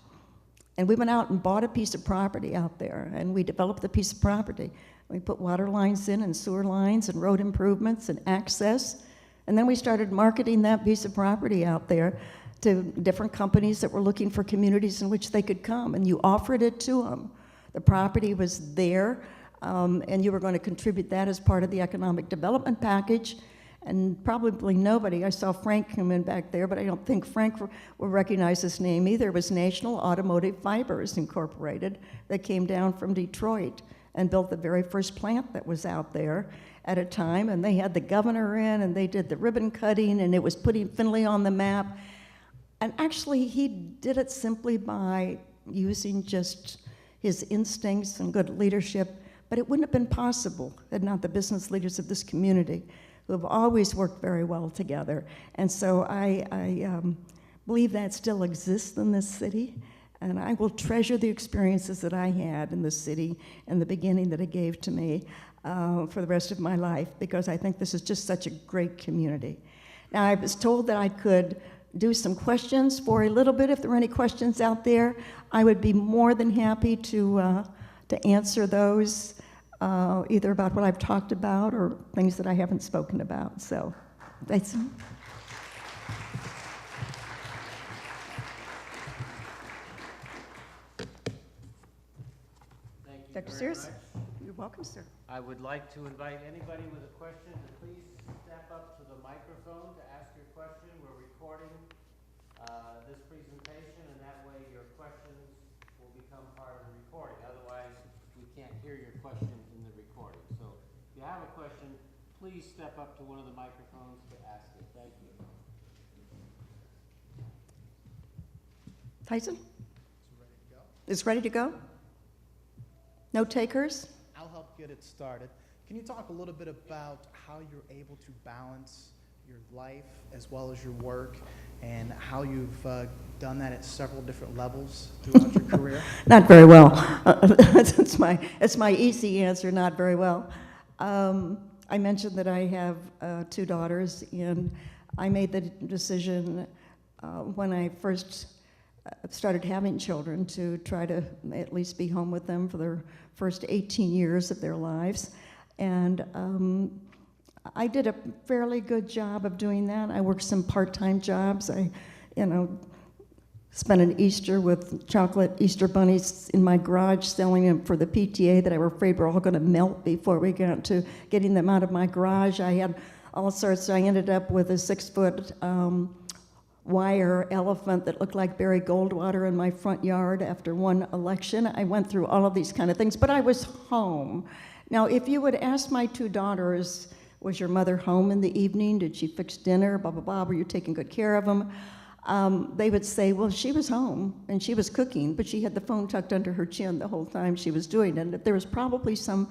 And we went out and bought a piece of property out there, and we developed the piece of property. We put water lines in and sewer lines and road improvements and access. And then we started marketing that piece of property out there to different companies that were looking for communities in which they could come, and you offered it to them. The property was there, and you were going to contribute that as part of the economic development package. And probably nobody, I saw Frank come in back there, but I don't think Frank will recognize his name either. It was National Automotive Fibers Incorporated that came down from Detroit and built the very first plant that was out there at a time, and they had the governor in, and they did the ribbon cutting, and it was putting Findlay on the map. And actually, he did it simply by using just his instincts and good leadership, but it wouldn't have been possible had not the business leaders of this community, who have always worked very well together. And so I believe that still exists in this city, and I will treasure the experiences that I had in this city and the beginning that it gave to me for the rest of my life, because I think this is just such a great community. Now, I was told that I could do some questions for a little bit. If there are any questions out there, I would be more than happy to answer those, either about what I've talked about or things that I haven't spoken about. So that's... Thank you Dr. very Sears? much. You're welcome, sir. I would like to invite anybody with a question to please step up to the microphone to ask your question. We're recording this presentation, and that way your questions will become part of the recording. Otherwise, we can't hear your question in the recording. So if you have a question, please step up to one of the microphones to ask it. Thank you. Tyson? It's ready to go. Is ready to go? No takers? I'll help get it started. Can you talk a little bit about how you're able to balance your life as well as your work, and how you've done that at several different levels throughout your career? Not very well. That's my easy answer, not very well. I mentioned that I have 2 daughters, and I made the decision when I first started having children to try to at least be home with them for their first 18 years of their lives. And I did a fairly good job of doing that. I worked some part-time jobs. I, spent an Easter with chocolate Easter bunnies in my garage selling them for the PTA that I were afraid were all going to melt before we got to getting them out of my garage. I had all sorts. I ended up with a 6-foot wire elephant that looked like Barry Goldwater in my front yard after one election. I went through all of these kind of things, but I was home. Now, if you would ask my 2 daughters, was your mother home in the evening? Did she fix dinner? Blah, blah, blah. Were you taking good care of them? They would say, well, she was home and she was cooking, but she had the phone tucked under her chin the whole time she was doing it. There was probably some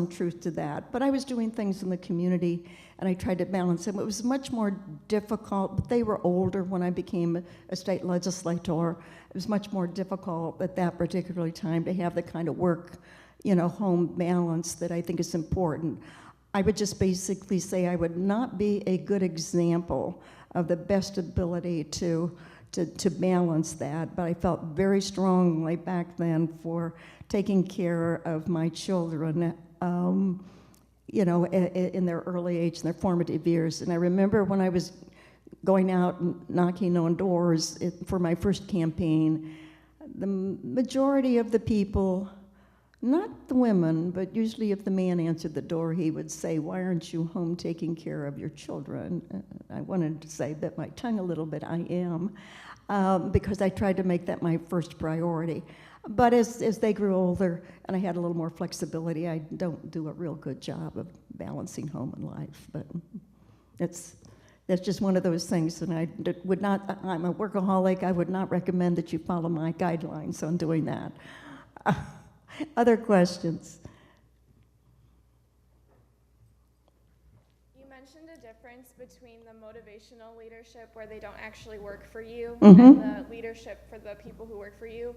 truth to that. But I was doing things in the community, and I tried to balance them. It was much more difficult, but they were older when I became a state legislator. It was much more difficult at that particular time to have the kind of work, home balance that I think is important. I would just basically say I would not be a good example of the best ability to balance that, but I felt very strongly back then for taking care of my children, in their early age, in their formative years. And I remember when I was going out and knocking on doors for my first campaign, the majority of the people, not the women, but usually if the man answered the door, he would say, why aren't you home taking care of your children? I wanted to say, bit my tongue a little bit, I am, because I tried to make that my first priority. But as they grew older and I had a little more flexibility, I don't do a real good job of balancing home and life. But that's just one of those things, and I would not, I'm a workaholic, I would not recommend that you follow my guidelines on doing that. Other questions? You mentioned a difference between the motivational leadership where they don't actually work for you Mm-hmm. and the leadership for the people who work for you.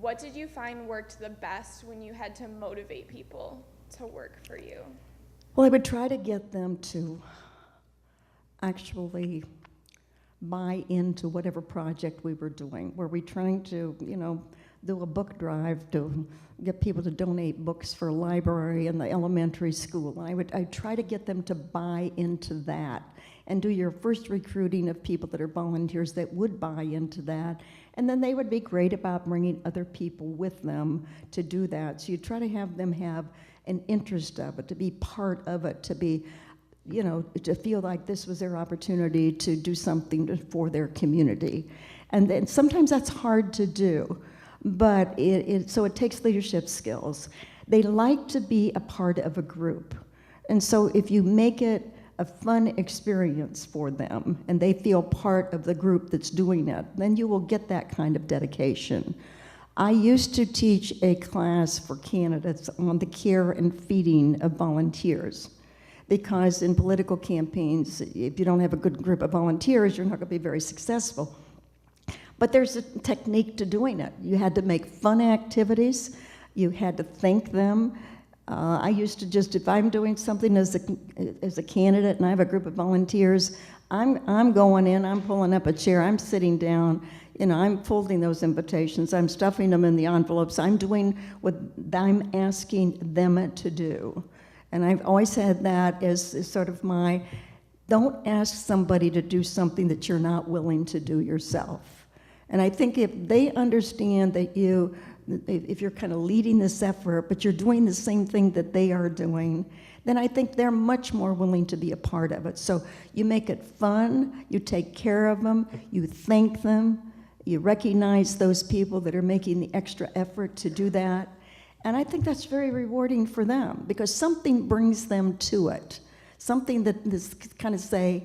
What did you find worked the best when you had to motivate people to work for you? Well, I would try to get them to actually buy into whatever project we were doing. Were we trying to, do a book drive to get people to donate books for a library in the elementary school? I'd try to get them to buy into that and do your first recruiting of people that are volunteers that would buy into that. And then they would be great about bringing other people with them to do that. So you try to have them have an interest of it, to be part of it, to be, to feel like this was their opportunity to do something for their community. And then sometimes that's hard to do. But so it takes leadership skills. They like to be a part of a group. And so if you make it a fun experience for them and they feel part of the group that's doing it, then you will get that kind of dedication. I used to teach a class for candidates on the care and feeding of volunteers, because in political campaigns, if you don't have a good group of volunteers, you're not going to be very successful. But there's a technique to doing it. You had to make fun activities. You had to thank them. I used to just, if I'm doing something as a candidate and I have a group of volunteers, I'm going in, I'm pulling up a chair, I'm sitting down, I'm folding those invitations, I'm stuffing them in the envelopes, I'm doing what I'm asking them to do. And I've always had that as sort of don't ask somebody to do something that you're not willing to do yourself. And I think if they understand that if you're kind of leading this effort, but you're doing the same thing that they are doing, then I think they're much more willing to be a part of it. So you make it fun, you take care of them, you thank them, you recognize those people that are making the extra effort to do that. And I think that's very rewarding for them, because something brings them to it. Something that is kind of say,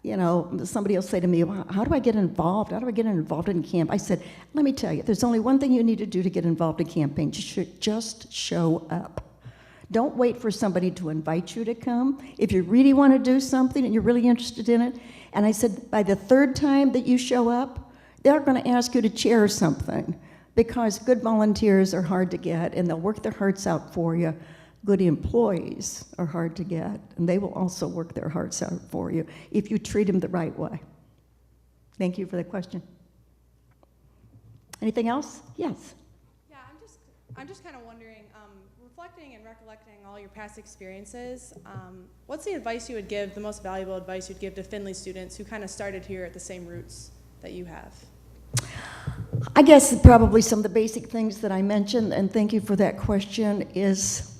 you know, somebody will say to me, well, how do I get involved? How do I get involved in camp? I said, let me tell you, there's only one thing you need to do to get involved in campaign. Just show up. Don't wait for somebody to invite you to come. If you really want to do something and you're really interested in it, and I said, by the third time that you show up, they're going to ask you to chair something, because good volunteers are hard to get, and they'll work their hearts out for you. Good employees are hard to get, and they will also work their hearts out for you if you treat them the right way. Thank you for the question. Anything else? Yes. Yeah, I'm just kind of wondering, reflecting and recollecting all your past experiences, what's the advice you would give, the most valuable advice you'd give to Findlay students who kind of started here at the same roots that you have? I guess probably some of the basic things that I mentioned, and thank you for that question, is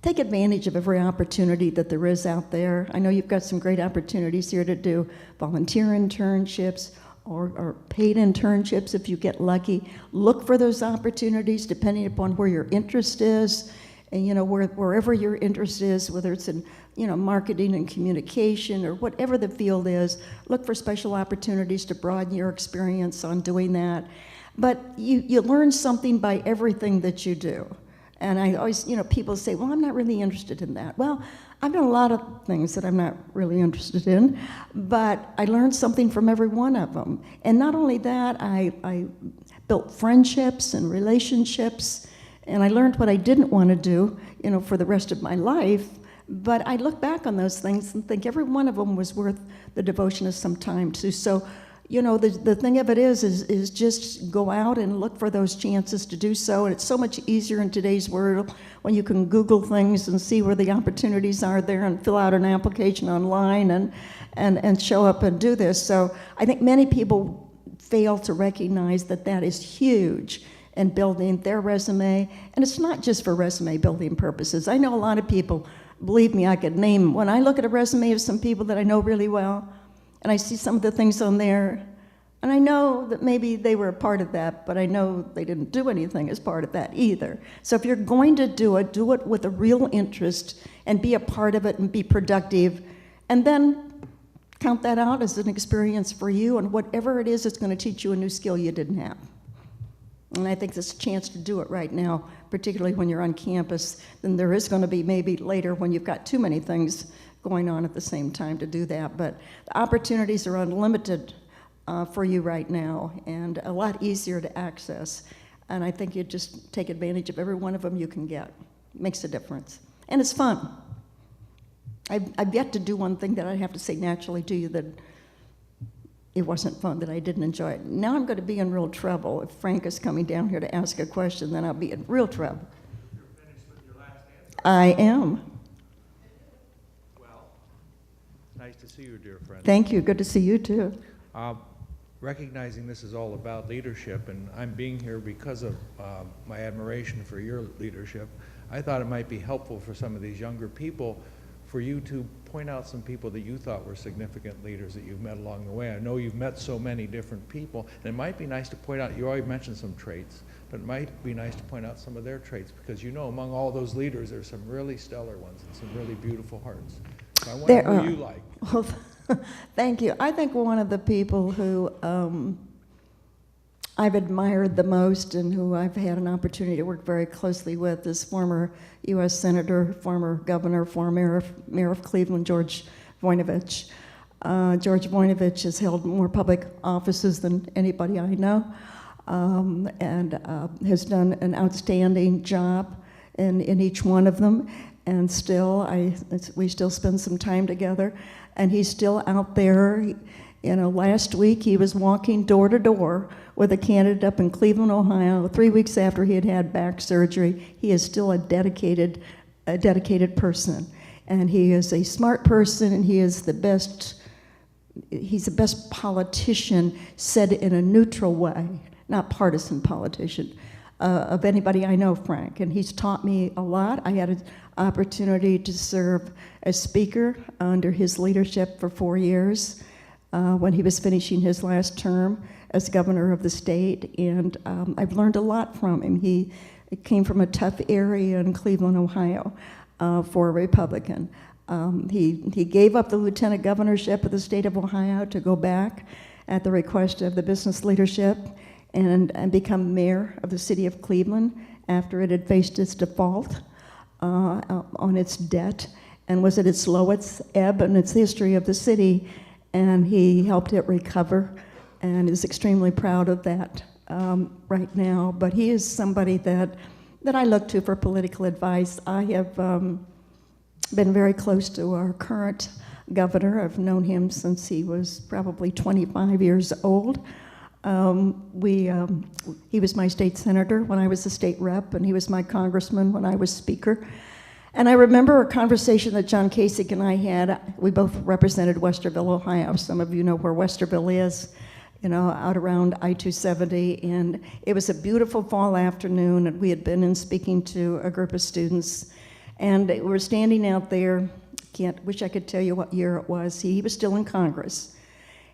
take advantage of every opportunity that there is out there. I know you've got some great opportunities here to do volunteer internships or paid internships if you get lucky. Look for those opportunities depending upon where your interest is. And, you know, wherever your interest is, whether it's in, you know, marketing and communication or whatever the field is, look for special opportunities to broaden your experience on doing that. But you learn something by everything that you do. And I always, you know, people say, well, I'm not really interested in that. Well, I've done a lot of things that I'm not really interested in, but I learned something from every one of them. And not only that, I built friendships and relationships, and I learned what I didn't want to do, you know, for the rest of my life. But I look back on those things and think every one of them was worth the devotion of some time to. So, you know, the thing of it is just go out and look for those chances to do so. And it's so much easier in today's world when you can Google things and see where the opportunities are there and fill out an application online and show up and do this. So I think many people fail to recognize that that is huge in building their resume. And it's not just for resume building purposes. I know a lot of people, believe me, I could name, when I look at a resume of some people that I know really well, and I see some of the things on there, and I know that maybe they were a part of that, but I know they didn't do anything as part of that either. So if you're going to do it with a real interest and be a part of it and be productive, and then count that out as an experience for you, and whatever it is, it's going to teach you a new skill you didn't have. And I think there's a chance to do it right now, particularly when you're on campus. Then there is going to be maybe later when you've got too many things going on at the same time to do that. But the opportunities are unlimited for you right now, and a lot easier to access. And I think you just take advantage of every one of them you can get. It makes a difference. And it's fun. I've yet to do one thing that I have to say naturally to you that it wasn't fun, that I didn't enjoy it. Now I'm going to be in real trouble. If Frank is coming down here to ask a question, then I'll be in real trouble. You're finished with your last answer. I am. Well, nice to see you, dear friend. Thank you. Good to see you, too. Recognizing this is all about leadership, and I'm being here because of my admiration for your leadership, I thought it might be helpful for some of these younger people for you to point out some people that you thought were significant leaders that you've met along the way. I know you've met so many different people, and it might be nice to point out, you already mentioned some traits, but it might be nice to point out some of their traits, because you know among all those leaders there's some really stellar ones and some really beautiful hearts. So I wonder who you like. Well, thank you. I think one of the people who I've admired the most and who I've had an opportunity to work very closely with is former U.S. Senator, former governor, former mayor of Cleveland, George Voinovich. George Voinovich has held more public offices than anybody I know, and has done an outstanding job in each one of them. And still, we still spend some time together, and he's still out there. You know, last week he was walking door to door with a candidate up in Cleveland, Ohio, 3 weeks after he had had back surgery. He is still a dedicated person, and he is a smart person, and he is the best. He's the best politician, said in a neutral way, not partisan politician, of anybody I know, Frank. And he's taught me a lot. I had an opportunity to serve as speaker under his leadership for 4 years when he was finishing his last term as governor of the state. And I've learned a lot from him. He came from a tough area in Cleveland, Ohio, for a Republican. He gave up the lieutenant governorship of the state of Ohio to go back at the request of the business leadership and become mayor of the city of Cleveland after it had faced its default on its debt and was at its lowest ebb in its history of the city, and he helped it recover and is extremely proud of that right now. But he is somebody that I look to for political advice. I have been very close to our current governor. I've known him since he was probably 25 years old. He was my state senator when I was a state rep, and he was my congressman when I was speaker. And I remember a conversation that John Kasich and I had. We both represented Westerville, Ohio. Some of you know where Westerville is, out around I-270. And it was a beautiful fall afternoon, and we had been in speaking to a group of students. And we were standing out there. Wish I could tell you what year it was. He was still in Congress.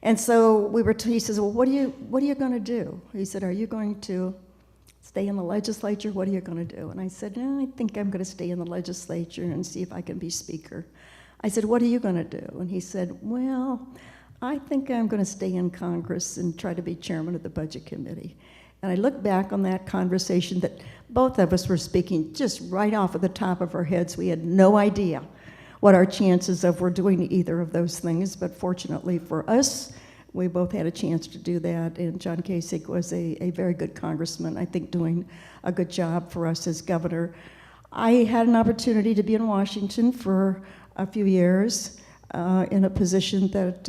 And so he says, well, what are you going to do? He said, are you going to stay in the legislature? What are you going to do? And I said, no, I think I'm going to stay in the legislature and see if I can be speaker. I said, what are you going to do? And he said, well, I think I'm going to stay in Congress and try to be chairman of the budget committee. And I look back on that conversation that both of us were speaking just right off of the top of our heads. We had no idea what our chances of were doing either of those things, but fortunately for us, we both had a chance to do that, and John Kasich was a very good congressman, I think doing a good job for us as governor. I had an opportunity to be in Washington for a few years in a position that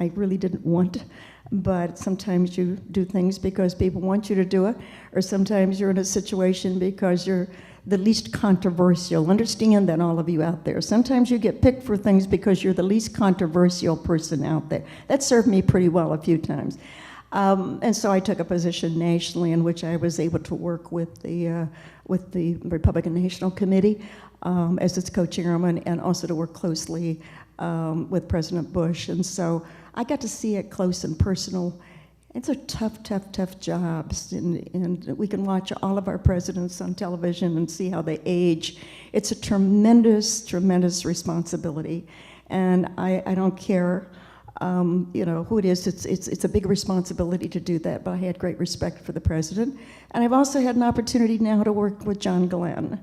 I really didn't want, but sometimes you do things because people want you to do it, or sometimes you're in a situation because you're the least controversial. Understand that, all of you out there. Sometimes you get picked for things because you're the least controversial person out there. That served me pretty well a few times. And so I took a position nationally in which I was able to work with the Republican National Committee as its co-chairman, and also to work closely with President Bush. And so I got to see it close and personal. It's a tough job, and we can watch all of our presidents on television and see how they age. It's a tremendous responsibility, and I don't care, who it is. It's a big responsibility to do that. But I had great respect for the president, and I've also had an opportunity now to work with John Glenn,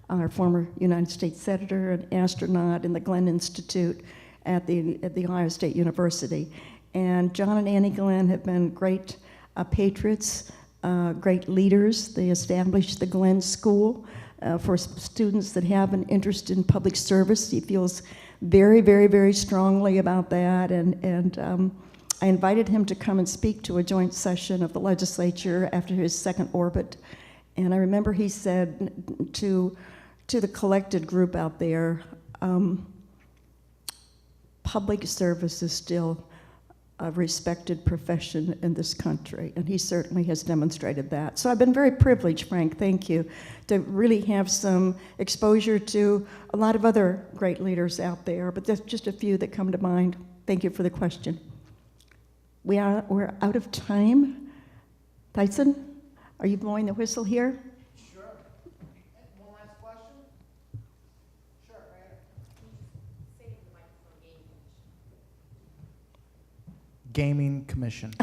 our former United States senator and astronaut in the Glenn Institute at the Ohio State University. And John and Annie Glenn have been great patriots, great leaders. They established the Glenn School for students that have an interest in public service. He feels very strongly about that. And I invited him to come and speak to a joint session of the legislature after his second orbit. And I remember he said to the collected group out there, public service is still a respected profession in this country, and he certainly has demonstrated that. So I've been very privileged, Frank, thank you, to really have some exposure to a lot of other great leaders out there, but there's just a few that come to mind. Thank you for the question. We're out of time. Tyson, are you blowing the whistle here? Sure. One last question? Sure, right here. Gaming Commission.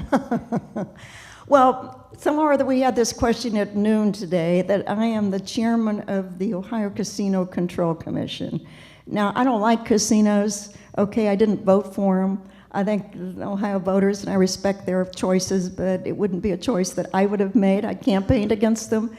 Well, somewhere that we had this question at noon today, that I am the chairman of the Ohio Casino Control Commission. Now, I don't like casinos. Okay, I didn't vote for them. I think the Ohio voters, and I respect their choices, but it wouldn't be a choice that I would have made. I campaigned against them.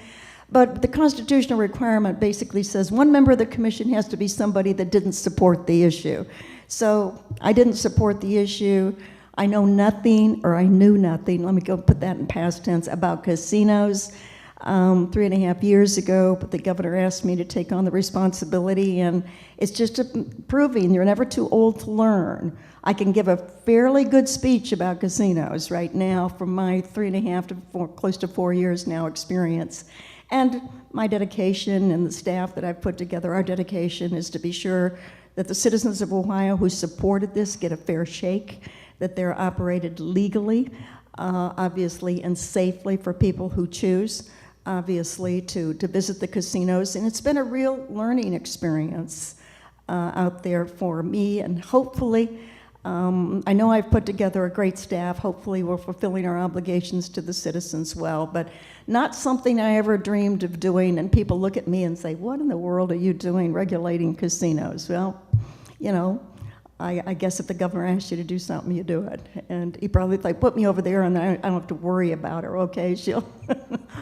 But the constitutional requirement basically says one member of the commission has to be somebody that didn't support the issue. So I didn't support the issue. I know nothing, or I knew nothing, let me go put that in past tense, about casinos 3.5 years ago, but the governor asked me to take on the responsibility, and it's just proving you're never too old to learn. I can give a fairly good speech about casinos right now from my 3.5 to close to 4 years now experience. And my dedication and the staff that I've put together, our dedication is to be sure that the citizens of Ohio who supported this get a fair shake, that they're operated legally, obviously, and safely for people who choose, obviously, to visit the casinos. And it's been a real learning experience. out there for me, and hopefully, I know I've put together a great staff. Hopefully, we're fulfilling our obligations to the citizens well, but not something I ever dreamed of doing. And people look at me and say, "What in the world are you doing regulating casinos?" Well, you know, I guess if the governor asks you to do something, you do it. And he probably like, put me over there, and I don't have to worry about her. Okay, she'll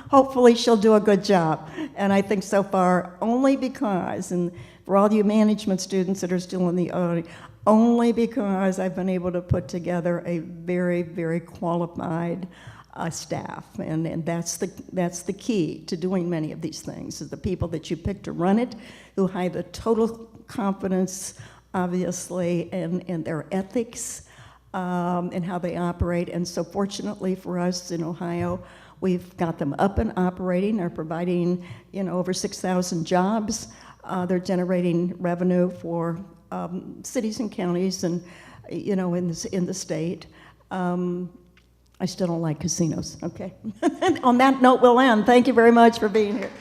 hopefully she'll do a good job. And I think so far, only because, and for all you management students that are still in the audience, only because I've been able to put together a very, very qualified staff, and that's the key to doing many of these things, is the people that you pick to run it, who have the total confidence, obviously, in their ethics and how they operate. And so fortunately for us in Ohio, we've got them up and operating. They're providing, over 6,000 jobs. They're generating revenue for cities and counties, and in the state. I still don't like casinos. Okay. On that note, we'll end. Thank you very much for being here.